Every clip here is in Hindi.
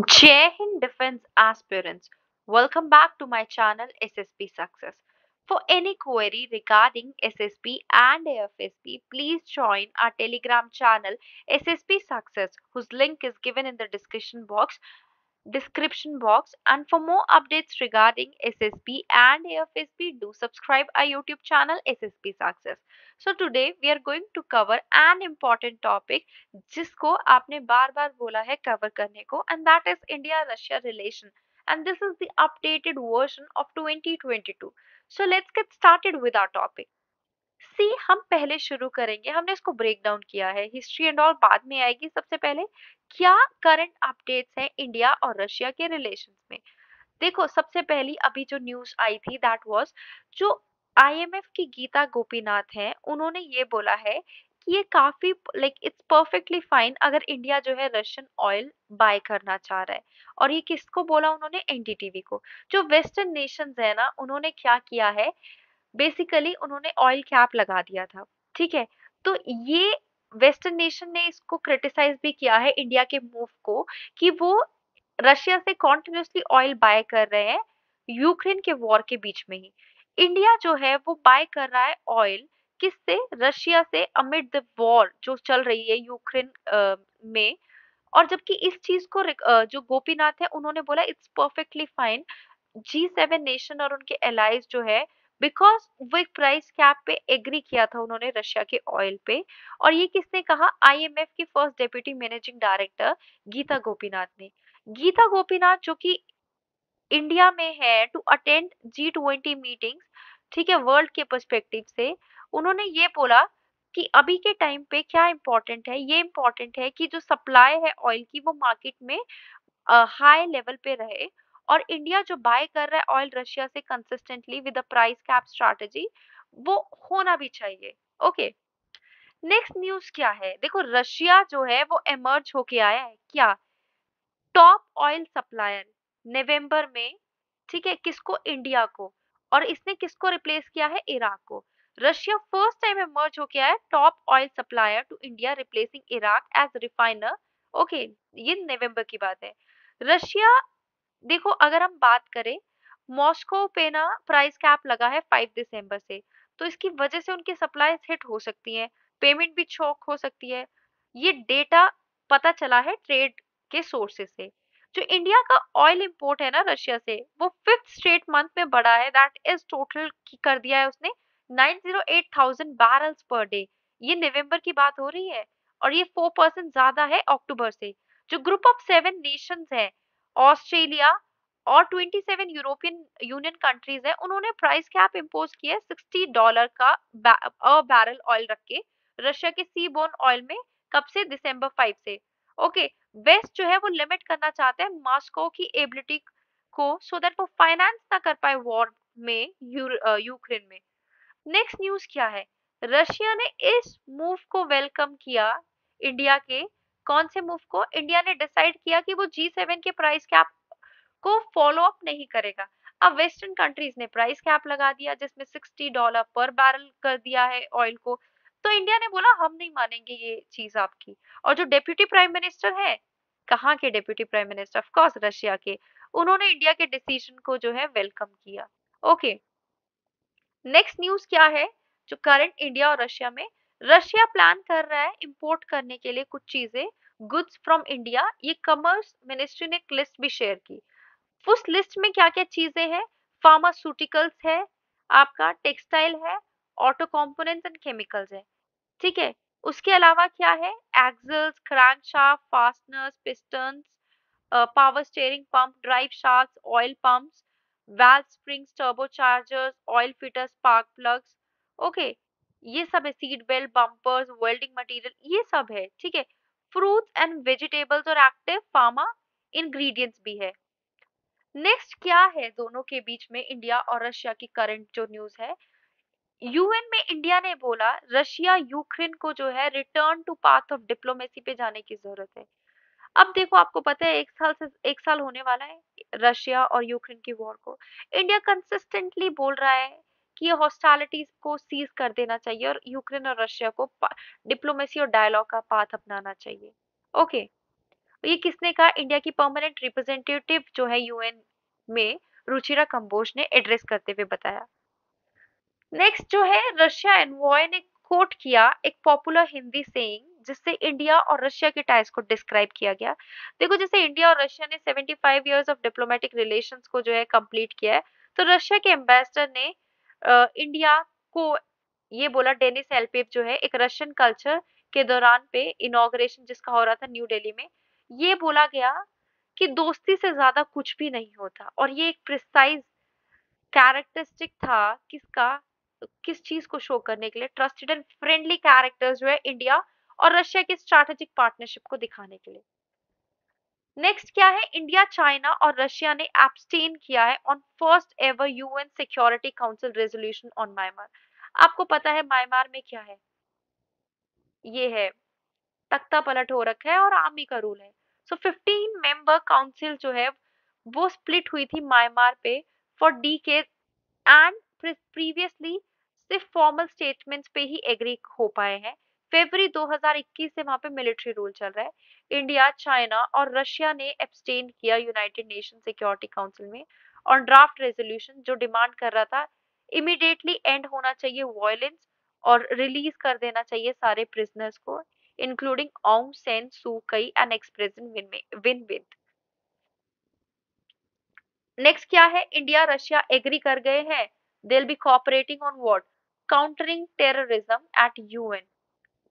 Jai Hind Defense Aspirants, welcome back to my channel SSP Success. For any query regarding SSP and AFSP, please join our Telegram channel SSP Success, whose link is given in the description box, and for more updates regarding SSP and AFSP, do subscribe our YouTube channel SSP Success. So today we are going to cover an important topic जिसको आपने बार बार बोला है कवर करने को, and that is India Russia relation, and this is the updated version of 2022. So let's get started with our topic. सी हम पहले शुरू करेंगे, हमने इसको ब्रेक डाउन किया है, हिस्ट्री एंड ऑल बाद में आएगी। सबसे पहले क्या करंट अपडेट्स हैं इंडिया और रशिया के रिलेशंस में। देखो, सबसे पहली अभी जो न्यूज आई थी दैट वाज जो आईएमएफ की गीता गोपीनाथ हैं, उन्होंने ये बोला है कि ये काफी लाइक इट्स परफेक्टली फाइन अगर इंडिया जो है रशियन ऑयल बाय करना चाह रहा है। और ये किसको बोला उन्होंने? एनडीटीवी को। जो वेस्टर्न नेशंस है ना, उन्होंने क्या किया है, बेसिकली उन्होंने ऑयल कैप लगा दिया था। ठीक है, तो ये वेस्टर्न नेशन ने इसको क्रिटिसाइज भी किया है इंडिया के मूव को, कि वो रशिया से कॉन्टिन्यूसली ऑयल बाय कर रहे हैं यूक्रेन के वॉर के बीच में ही। इंडिया जो है वो बाय कर रहा है ऑयल किससे? रशिया से, अमिड द वॉर जो चल रही है यूक्रेन में। और जबकि इस चीज को जो गोपीनाथ है उन्होंने बोला it's perfectly fine, G7 nation और उनके एलाइज जो है, बिकॉज वो एक प्राइस कैप पे एग्री किया था उन्होंने रशिया के ऑयल पे। और ये किसने कहा? आईएमएफ की first deputy managing director Gita Gopinath ने। गीता गोपीनाथ जो कि इंडिया में है टू अटेंड G20 मीटिंग्स, ठीक है, वर्ल्ड के पर्सपेक्टिव से, उन्होंने ये बोला कि अभी के टाइम पे क्या इम्पोर्टेंट है, ये इम्पोर्टेंट है कि जो सप्लाई है ऑयल की वो मार्केट में हाई लेवल पे रहे। और इंडिया जो बाय कर रहा है ऑयल रशिया से consistently with the price cap strategy, वो होना भी चाहिए। ओके, नेक्स्ट न्यूज क्या है? देखो, रशिया जो है वो एमर्ज होके आया है क्या टॉप ऑयल सप्लायर नवंबर में। ठीक है, किसको? इंडिया को। और इसने किसको रिप्लेस किया है? इराक को। रशिया फर्स्ट टाइम इमर्ज होके आया top oil supplier to India, replacing Iraq as refiner. Okay, ये नवंबर की बात है। रशिया, देखो अगर हम बात करें, मॉस्को पे ना प्राइस कैप लगा है 5 दिसंबर से, तो इसकी वजह से उनकी सप्लाई हिट हो सकती है, पेमेंट भी चौक हो सकती है। ये डेटा पता चला है ट्रेड के सोर्सेस से। जो इंडिया का ऑयल इंपोर्ट है ना रशिया से, वो फिफ्थ स्ट्रेट मंथ में बढ़ा है, दैट इज टोटल कर दिया है उसने 908,000 बैरल्स पर डे। ये नवंबर की बात हो रही है, और ये 4% ज्यादा है अक्टूबर से। जो ग्रुप ऑफ 7 नेशंस है, ऑस्ट्रेलिया और 27 यूरोपियन यूनियन कंट्रीज है, उन्होंने प्राइस कैप इम्पोज किया है $60 का बैरल ऑयल रख के रशिया के सी बोर्न ऑयल में। कब से? दिसंबर 5 से। ओके, वेस्ट जो है वो लिमिट करना चाहता है मॉस्को की एबिलिटी को, सो दैट वो फाइनेंस ना कर पाए वॉर में यूक्रेन में। नेक्स्ट न्यूज क्या है? रशिया ने इस मूव को वेलकम किया, इंडिया के कौन से मूव को? इंडिया ने डिसाइड किया कि वो G7 के प्राइस कैप को फॉलो अप नहीं करेगा। अब वेस्टर्न कंट्रीज ने प्राइस कैप लगा दिया जिसमें $60 पर बैरल कर दिया है ऑयल को। तो इंडिया ने बोला हम नहीं मानेंगे ये चीज आपकी। और जो डेप्यूटी प्राइम मिनिस्टर है, कहाँ के deputy prime minister? Of course Russia के, उन्होंने इंडिया के डिसीजन को जो है वेलकम किया। ओके, नेक्स्ट न्यूज क्या है? जो करंट इंडिया और रशिया में, रशिया प्लान कर रहा है इंपोर्ट करने के लिए कुछ चीजें, गुड्स फ्रॉम इंडिया। ये कॉमर्स मिनिस्ट्री ने एक लिस्ट भी शेयर की। उस लिस्ट में क्या क्या चीजें हैं? फार्मास्यूटिकल्स है, आपका टेक्सटाइल है, ऑटो कंपोनेंट्स एंड केमिकल्स है। ठीक है, उसके अलावा क्या है? Axles, crankshaft, fasteners, pistons, power steering pump, drive shafts, oil pumps, valve springs, turbochargers, oil filters, spark plugs। Okay, ये सब है, seat belt, bumpers, welding material, ये सब है। ठीक है, फ्रूट्स एंड वेजिटेबल्स और एक्टिव फार्मा इंग्रेडिएंट्स भी है। नेक्स्ट क्या है दोनों के बीच में इंडिया और रशिया की करंट जो न्यूज है? यूएन में इंडिया ने बोला रशिया यूक्रेन को जो है return to path of diplomacy पे जाने की जरूरत है। अब देखो, आपको पता है 1 साल होने वाला है रशिया और यूक्रेन की वॉर को। इंडिया कंसिस्टेंटली बोल रहा है कि ये हॉस्टालिटीज को सीज कर देना चाहिए और यूक्रेन और रशिया को डिप्लोमेसी और डायलॉग का पाथ अपनाना चाहिए। ओके, ये किसने कहा? इंडिया की परमानेंट रिप्रेजेंटेटिव जो है यूएन में, रुचिरा कंबोज ने एड्रेस करते हुए बताया। नेक्स्ट जो है, रशिया एनवॉय ने कोट किया एक पॉपुलर हिंदी सेइंग जिससे इंडिया और रशिया के टाइज को डिस्क्राइब किया गया। देखो, जैसे इंडिया और रशिया ने 75 इयर्स ऑफ डिप्लोमेटिक रिलेशंस को जो है कंप्लीट किया है, तो रशिया के एम्बेसडर ने इंडिया को ये बोला, डेनिस एलपेव जो है एक रशियन कल्चर के दौरान पे इनॉग्रेशन जिसका हो रहा था न्यू दिल्ली में, ये बोला गया कि दोस्ती से ज्यादा कुछ भी नहीं होता। और ये एक प्रिसाइज कैरेक्टरिस्टिक था किसका, किस चीज को शो करने के लिए, ट्रस्टेड एंड फ्रेंडली कैरेक्टर्स जो है इंडिया और रशिया की स्ट्रैटेजिक पार्टनरशिप को दिखाने के लिए। नेक्स्ट क्या है, इंडिया, चाइना और रशिया ने एब्सटेन किया है on first ever UN security council resolution on Myanmar. आपको पता है म्यांमार में क्या है? ये है, तख्ता पलट हो रखा है और आर्मी का रूल है। सो 15 मेंबर काउंसिल जो है वो स्प्लिट हुई थी म्यांमार पे फॉर डीकेड, एंड प्रीवियसली सिर्फ फॉर्मल स्टेटमेंट्स पे ही एग्री हो पाए हैं। फरवरी 2021 से वहां पे मिलिट्री रूल चल रहा है। इंडिया, चाइना और रशिया ने एब्सटेन किया यूनाइटेड नेशन सिक्योरिटी काउंसिल में ऑन ड्राफ्ट रेजोल्यूशन जो डिमांड कर रहा था इमीडिएटली एंड होना चाहिए वायलेंस और रिलीज कर देना चाहिए सारे प्रिजनर्स को, इंक्लूडिंग ऑन्ग सेन सू कई and ex president win win. Next क्या है, इंडिया रशिया एग्री कर गए हैं, they will be cooperating on what, countering terrorism eight UN.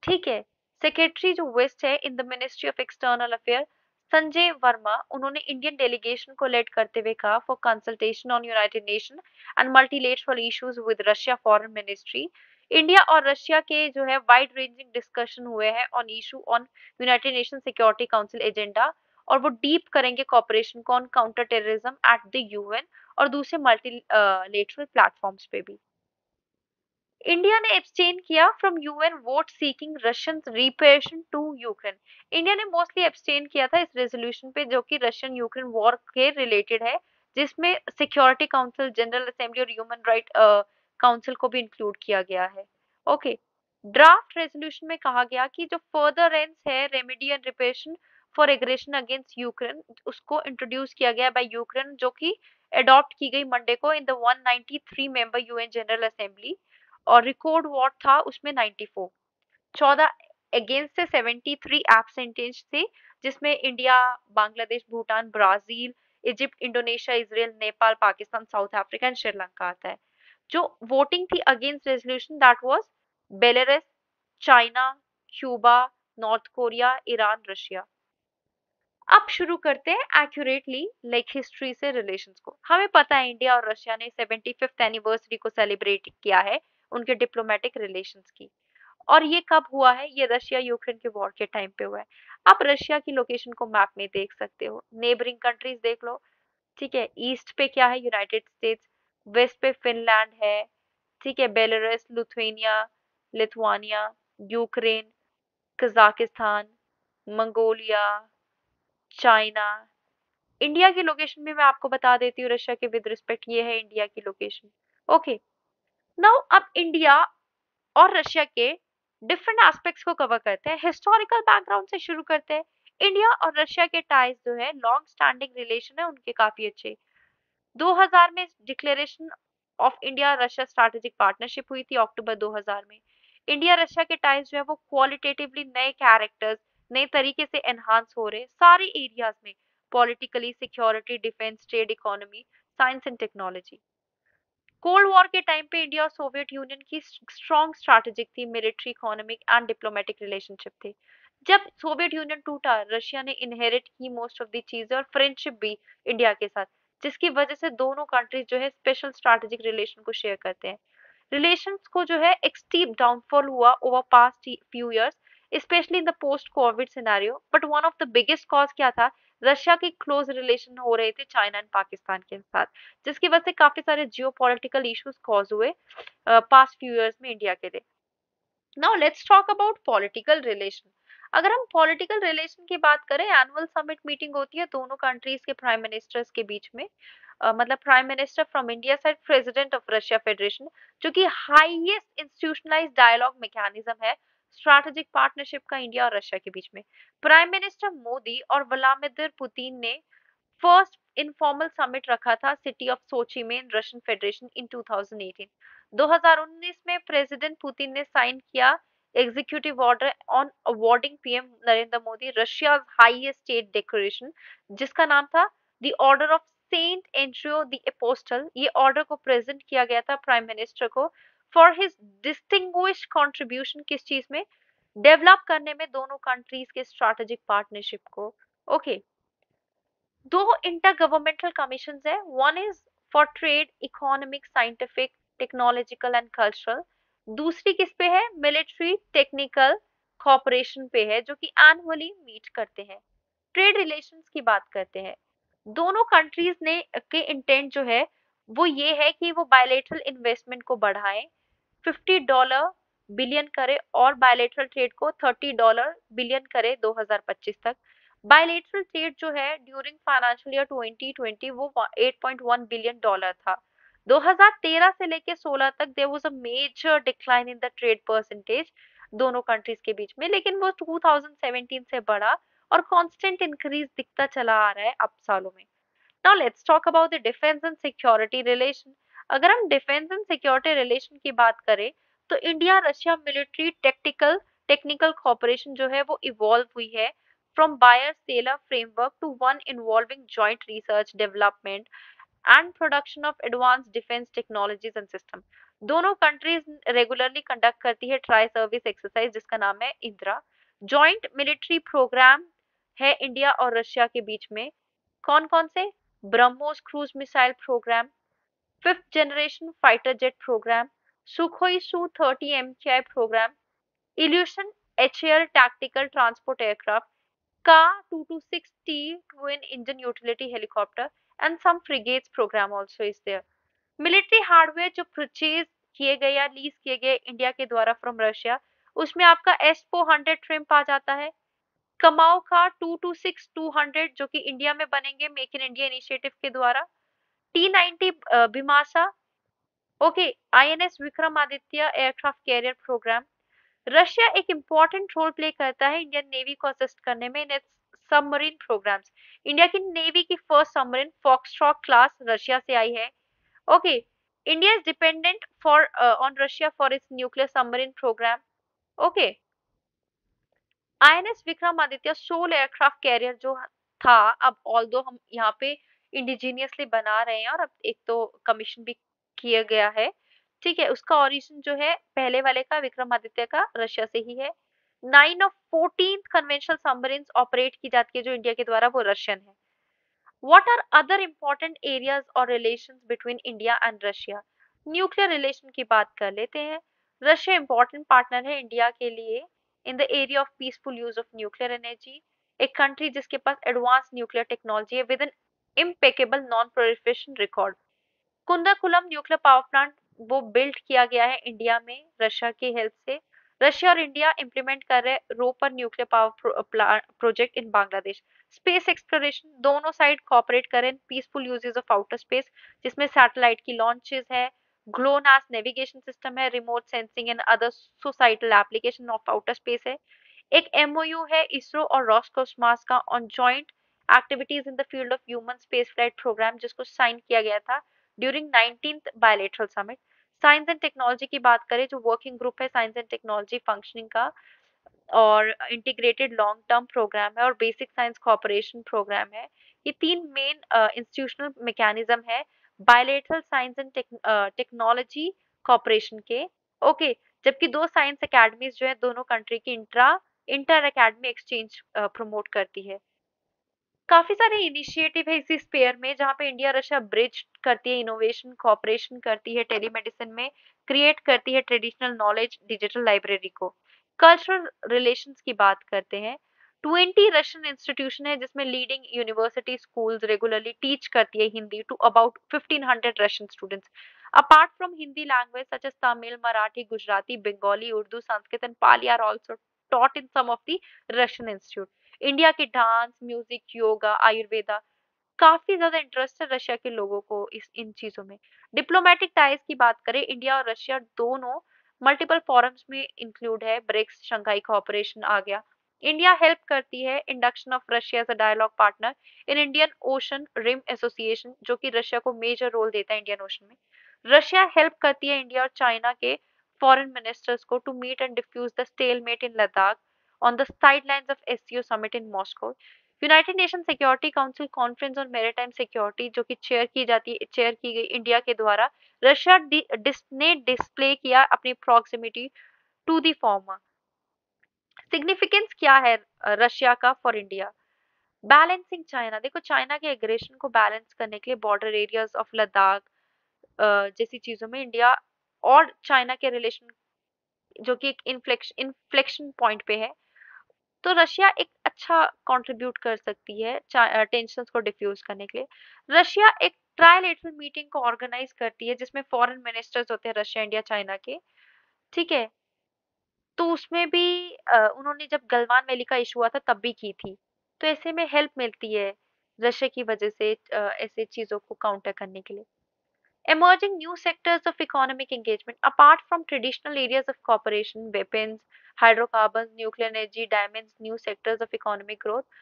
ठीक है। सेक्रेटरी जो वेस्ट है in the ministry of external affair, Sanjay Verma, उन्होंने इंडियन डेलीगेशन को लेड करते हुए कहा for consultation on United nation and multilateral issues with Russia foreign ministry. India और रशिया के जो है वाइड रेंजिंग डिस्कशन हुए हैं on issue on United nation security council agenda, और वो डीप करेंगे कॉपरेशन को on counter terrorism at the UN और दूसरे मल्टीलेटरल प्लेटफॉर्म्स पे भी। इंडिया ने एब्सटेन किया from UN vote seeking Russian reparation to Ukraine. India ने मोस्टली एब्सटेन किया था इस रेजोल्यूशन पे जो कि रशियन यूक्रेन वॉर के रिलेटेड है, जिसमें सिक्योरिटी काउंसिल, जनरल असेंबली और ह्यूमन राइट काउंसिल को भी इंक्लूड किया गया है। ओके। ड्राफ्ट रेजोल्यूशन में कहा गया कि जो फर्दर एंड्स है remedy and reparation for aggression against Ukraine, उसको इंट्रोड्यूस किया गया बाय यूक्रेन, जो कि अडॉप्ट की गई मंडे को in the 193 member UN general assembly, और रिकॉर्ड वॉट था उसमें 94, 14 अगेंस्ट से 73 एब्सेंटेज थे, जिसमें India, Bangladesh, Bhutan, Brazil, Egypt, Indonesia, Israel, Nepal, Pakistan, south Africa and Sri Lanka आता है। जो वोटिंग थी against resolution, that was Belarus, China, Cuba, north Korea, Iran, Russia. अब शुरू करते हैं एक्यूरेटली लाइक हिस्ट्री से रिलेशंस को। हमें पता है इंडिया और रशिया ने 75th एनिवर्सरी को सेलिब्रेट किया है उनके डिप्लोमेटिक रिलेशंस की। और ये कब हुआ है? ये रशिया यूक्रेन के वॉर के टाइम पे हुआ है। आप रशिया की लोकेशन को मैप में देख सकते हो, नेबरिंग कंट्रीज देख लो। ठीक है, ईस्ट पे क्या है? यूनाइटेड स्टेट्स, वेस्ट पे फिनलैंड है, ठीक है, Belarus, Lithuania, Lithuania, Ukraine, Kazakhstan, Mongolia, China. India की लोकेशन भी मैं आपको बता देती हूँ रशिया के विद रिस्पेक्ट, ये है इंडिया की लोकेशन। ओके। नाउ अब इंडिया और रशिया के डिफरेंट एस्पेक्ट्स को कवर करते हैं। हिस्टोरिकल बैकग्राउंड से शुरू करते हैं। इंडिया और रशिया के टाइज जो है लॉन्ग स्टैंडिंग रिलेशन है उनके, काफी अच्छे। 2000 में declaration of India Russia strategic partnership हुई थी अक्टूबर 2000 में। इंडिया रशिया के टाइज जो है वो क्वालिटेटिवली नए कैरेक्टर्स, नए तरीके से एनहांस हो रहे सारे एरियाज में, politically, security, defence, trade, economy, science and technology. Cold war के टाइम पे इंडिया और सोवियत यूनियन की स्ट्रॉन्ग स्ट्रैटेजिक थी, military, economic and diplomatic relationship थे। जब सोवियत यूनियन टूटा, रशिया ने इनहेरिट की मोस्ट ऑफ दी चीजें और फ्रेंडशिप भी इंडिया के साथ, जिसकी वजह से दोनों कंट्रीज जो है स्पेशल स्ट्रैटेजिक रिलेशन को शेयर करते हैं। रिलेशंस को जो है एक स्टीप डाउनफॉल हुआ over past few years, specially in the post Covid scenario, but one of the biggest cause क्या था? रशिया के क्लोज रिलेशन हो रहे थे चाइना एंड पाकिस्तान के साथ, जिसकी वजह से काफी सारे जियोपॉलिटिकल इश्यूज कॉज हुए पास्ट फ्यू इयर्स में इंडिया के लिए। Now let's talk about political relation. अगर हम पॉलिटिकल रिलेशन की बात करें, एनुअल समिट मीटिंग होती है दोनों कंट्रीज के प्राइम मिनिस्टर्स के बीच में, मतलब prime minister from India side, president of Russia federation, जो कि हाईएस्ट इंस्टीट्यूशनलाइज्ड डायलॉग मैकेनिज्म है स्ट्रैटेजिक पार्टनरशिप का इंडिया और रशिया के बीच में। प्राइम मिनिस्टर मोदी और व्लादिमीर पुतिन ने फर्स्ट इनफॉर्मल समिट रखा था सिटी ऑफ सोची में रशियन फेडरेशन इन 2018। 2019 में प्रेसिडेंट पुतिन ने साइन किया executive order on awarding PM Narendra Modi Russia highest state decoration, जिसका नाम था the order of Saint Andrew the apostle. ये ऑर्डर को प्रेजेंट किया गया था प्राइम मिनिस्टर को फॉर हिज डिस्टिंग्विश्ड कंट्रीब्यूशन किस चीज में, डेवलप करने में दोनों कंट्रीज के स्ट्रैटेजिक पार्टनरशिप को। ओके, दो इंटर गवर्नमेंटल कमीशन है, one is for trade economic scientific technological and cultural, दूसरी किस पे है, मिलिट्री टेक्निकल कॉपरेशन पे है, जो कि एनुअली मीट करते हैं। ट्रेड रिलेशंस की बात करते हैं, दोनों कंट्रीज ने के इंटेंट जो है वो ये है कि वो बायलेटरल इन्वेस्टमेंट को बढ़ाएं, $50 बिलियन करे और बायलेटरल ट्रेड को $30 बिलियन करे 2025 तक। बायलेटरल ट्रेड जो है ड्यूरिंग फाइनेंशियल ईयर 2020 वो $8.1 बिलियन था। 2013 से लेके 16 तक there was a major decline in the trade percentage दोनों कंट्रीज के बीच में, लेकिन वो 2017 से बढ़ा और कांस्टेंट इंक्रीज दिखता चला आ रहा है अब सालों में। Now let's talk about the defence and security relation. अगर हम डिफेंस एंड सिक्योरिटी रिलेशन की बात करें तो India Russia military technical cooperation जो है वो इवॉल्व हुई है from buyer seller framework to one involving joint research development and production of advance defence technologies and system. दोनों कंट्रीज रेगुलरली कंडक्ट करती है ट्राई सर्विस एक्सरसाइज जिसका नाम है इंदिरा। जॉइंट मिलिट्री प्रोग्राम है इंडिया और रशिया के बीच में, कौन कौन से, BrahMos cruise missile program, fifth generation fighter jet program, Sukhoi Su-30 MKI program, Ilyushin HAL tactical transport aircraft, का 226T twin engine utility helicopter and some frigates program also is there. Military hardware जो परचेज किए गए या लीज किए गए इंडिया के द्वारा फ्रॉम रशिया, उसमें आपका S-400 ट्रिम्प आ जाता है, कमाओ का 226-200 जो कि इंडिया में बनेंगे मेक इन इंडिया इनिशिएटिव के द्वारा, T-90 भिमासा, okay, INS Vikramaditya aircraft carrier program. Russia एक इम्पोर्टेंट रोल प्ले करता है इंडियन नेवी को असिस्ट करने में in its submarine programs. India की नेवी की first submarine foxtrot class Russia से आई है। Okay, India is dependent for on Russia for its nuclear submarine program. Okay, INS Vikramaditya sole aircraft carrier जो था, अब ऑल्दो हम यहाँ पे इंडिजीनियसली बना रहे हैं और अब एक तो कमीशन भी किया गया है, ठीक है, उसका ओरिजिन जो है पहले वाले का विक्रमादित्य का रशिया से ही है। 9 ऑफ 14 कन्वेंशनल सबमरीन्स ऑपरेट की जाती है जो इंडिया के द्वारा वो रशियन है। What are other important areas or relations between India and Russia? Nuclear relation की बात कर लेते हैं। रशिया इंपॉर्टेंट पार्टनर है इंडिया के लिए in the area of peaceful use of nuclear energy, एक कंट्री जिसके पास एडवांस न्यूक्लियर टेक्नोलॉजी है with an impeccable non proliferation record. Kudankulam nuclear power plant वो बिल्ड किया गया है इंडिया में रशिया की हेल्प से। रशिया और इंडिया इंप्लीमेंट कर रहे हैं Rooppur nuclear power project in Bangladesh. Space exploration, दोनों साइड कॉपरेट करें peaceful uses of outer space, जिसमें सैटेलाइट की लॉन्चेस है, ग्लोनास नेविगेशन सिस्टम है, remote sensing and other societal application of outer space है। एक MOU है इसरो और रॉसकॉस्मॉस का on joint activities in the field of human space flight program, जिसको साइन किया गया था during 19th bilateral summit. Science and technology की बात करें, जो वर्किंग ग्रुप है साइंस एंड टेक्नोलॉजी फंक्शनिंग का और इंटीग्रेटेड लॉन्ग टर्म प्रोग्राम है और बेसिक साइंस कोऑपरेशन प्रोग्राम है। ये तीन मेन इंस्टीट्यूशनल मैकेनिज्म है bilateral science and technology cooperation के। ओके, जबकि दो साइंस एकेडमीज जो है दोनों कंट्री की इंटर एकेडमी एक्सचेंज प्रमोट करती है। काफी सारे इनिशिएटिव है इसी स्पेयर में जहाँ पे इंडिया रशिया ब्रिज करती है, इनोवेशन कॉपरेशन करती है, टेलीमेडिसिन में क्रिएट करती है ट्रेडिशनल नॉलेज डिजिटल लाइब्रेरी को। कल्चरल रिलेशंस की बात करते हैं, 20 रशियन इंस्टीट्यूशन है जिसमें leading university schools regularly teach करती है Hindi to about 1500 Russian students. Apart from Hindi language such as Tamil Marathi Gujarati Bengali Urdu Sanskrit and Pali are also taught in some of the Russian institute। India के डांस म्यूजिक योगा आयुर्वेदा काफी ज्यादा इंटरेस्ट है रशिया के लोगों को इस इन चीजों में। डिप्लोमेटिक टाइज की बात करें, इंडिया और रशिया दोनों मल्टीपल फोरम्स में इंक्लूड है, ब्रिक्स, शंघाई कोऑपरेशन आ गया। इंडिया हेल्प करती है induction of Russia as a dialogue partner in Indian Ocean Rim Association, जो कि रशिया को मेजर रोल देता है इंडियन ओशन में। रशिया हेल्प करती है इंडिया और चाइना के फॉरेन मिनिस्टर्स को to meet and diffuse the stalemate in Ladakh on the sidelines of SCO summit in Moscow. United nation security council conference on maritime security, जो कि चेयर की गई इंडिया के द्वारा, रशिया ने डिस्प्ले किया अपनी proximity to the former. Significance क्या है रशिया का फॉर इंडिया? बैलेंसिंग चाइना, देखो चाइना के एग्रेशन को बैलेंस करने के लिए बॉर्डर एरियाज ऑफ लद्दाख जैसी चीजों में इंडिया और चाइना के रिलेशन, जो कि एक इन्फ्लेक्शन पॉइंट पे है, तो रशिया एक अच्छा कंट्रीब्यूट कर सकती है टेंशंस को डिफ्यूज करने के लिए। रशिया एक ट्रायलेटरल मीटिंग को ऑर्गेनाइज करती है जिसमें फॉरेन मिनिस्टर्स होते हैं रशिया, इंडिया, चाइना के, ठीक है। तो उसमें भी उन्होंने जब गलवान वैली का इशू हुआ था तब भी की थी। तो ऐसे में हेल्प मिलती है रशिया की वजह से ऐसे चीजों को काउंटर करने के लिए। Emerging new sectors of economic engagement apart from traditional areas of cooperation, weapons, hydrocarbons, nuclear energy, diamonds, new sectors of economic growth,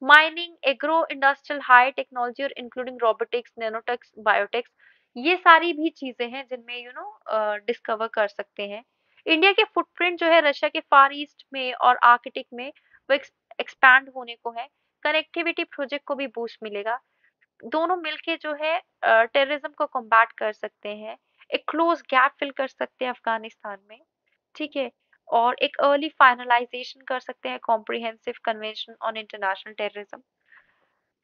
mining, agro industrial, high technology और including robotics, nanotechs, biotechs, ये सारी भी चीजें हैं जिनमें डिस्कवर कर सकते हैं। इंडिया के फुटप्रिंट जो है रशिया के फार ईस्ट में और आर्कटिक में वो एक्सपैंड होने को है। कनेक्टिविटी प्रोजेक्ट को भी बूस्ट मिलेगा। दोनों मिलके जो है टेररिज्म को कॉम्बैट कर सकते हैं, एक क्लोज गैप फिल कर सकते हैं अफगानिस्तान में, ठीक है, और एक अर्ली फाइनलाइजेशन कर सकते हैं comprehensive convention on international terrorism.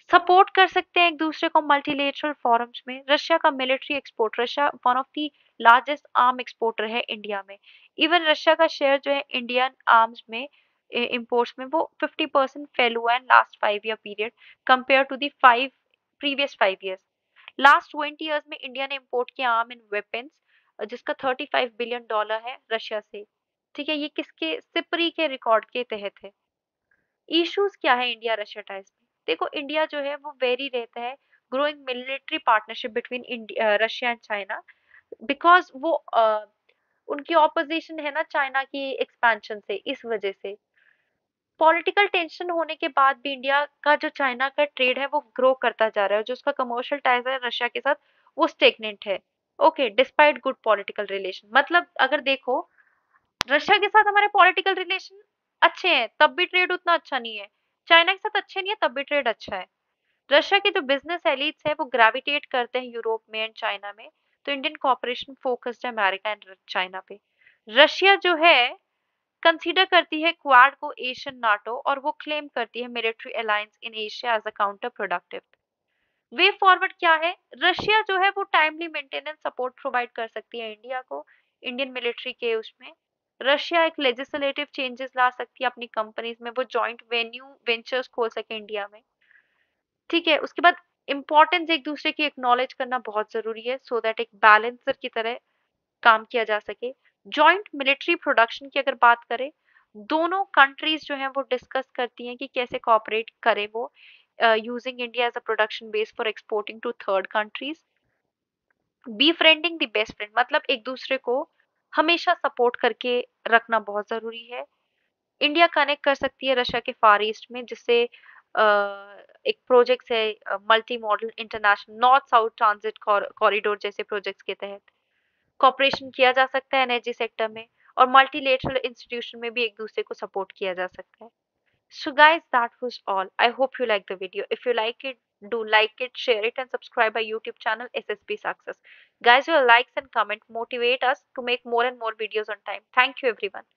Support कर सकते हैं एक दूसरे को मल्टीलेटरल फोरम्स में। रशिया का military export, Russia one of the largest arm exporter है इंडिया में। इवन रशिया का शेयर जो है इंडियन आर्म्स में इंपोर्ट्स में वो 50% फेल हुआ है last 5 year period compare to the 5 previous 5 years. Last 20 years में इंडिया ने इंपोर्ट किया आर्म एंड वेपन्स जिसका $35 बिलियन है रशिया से, ठीक है। ये किसके, सिपरी के रिकॉर्ड के तहत है। इश्यूज क्या है इंडिया रशिया टाइज में? देखो इंडिया जो है वो वेरी रहता है growing military partnership between Russia and China, because वो उनकी ऑपोजिशन है ना चाइना की एक्सपेंशन से, इस वजह से पॉलिटिकल टेंशन होने के बाद भी इंडिया का जो चाइना का ट्रेड है वो ग्रो करता जा रहा है, जो उसका कमर्शियल टाइज है रशिया के साथ वो स्टेगनेंट है। Okay, despite good political relation, मतलब अगर देखो रशिया के साथ हमारे पॉलिटिकल रिलेशन अच्छे हैं तब भी ट्रेड उतना अच्छा नहीं है, चाइना के साथ अच्छे नहीं है तब भी ट्रेड अच्छा है। रशिया के जो बिजनेस एलिट्स है वो ग्रेविटेट करते हैं यूरोप में एंड चाइना में, तो इंडियन कॉपरेशन फोकस्ड है अमेरिका एंड चाइना पे। रशिया जो है कंसीडर करती है क्वाड को एशियन नाटो, और वो क्लेम करती है military alliance in Asia as a counterproductive. Way forward क्या है? रशिया जो है वो टाइमली मेंटेनेंस सपोर्ट प्रोवाइड कर सकती है इंडिया को इंडियन मिलिट्री के उसमें। रशिया एक लेजिस्लेटिव चेंजेस ला सकती है अपनी कंपनीज में, वो जॉइंट वेन्यू वेंचर्स खोल सके इंडिया में, ठीक है। उसके बाद इंपॉर्टेंस एक दूसरे की एक्नॉलेज करना बहुत जरूरी है सो दैट एक बैलेंसर की तरह काम किया जा सके। जॉइंट मिलिट्री प्रोडक्शन की अगर बात करें, दोनों कंट्रीज जो हैं वो डिस्कस करती हैं कि कैसे कोऑपरेट करें वो using India as a production base for exporting to third countries. Befriending the best friend, मतलब एक दूसरे को हमेशा सपोर्ट करके रखना बहुत जरूरी है। इंडिया कनेक्ट कर सकती है रशिया के फार ईस्ट में, जिससे एक प्रोजेक्ट है multi modal international north south transit corridor जैसे प्रोजेक्ट्स के तहत कॉपरेशन किया जा सकता है एनर्जी सेक्टर में, और मल्टीलेटरल इंस्टीट्यूशन में भी एक दूसरे को सपोर्ट किया जा सकता है। So guys, that was all. I hope you like the video. If you like it, do like it, share it, and subscribe our YouTube channel SSP Success. Guys, your likes and comment motivate us to make more and more videos on time. Thank you everyone.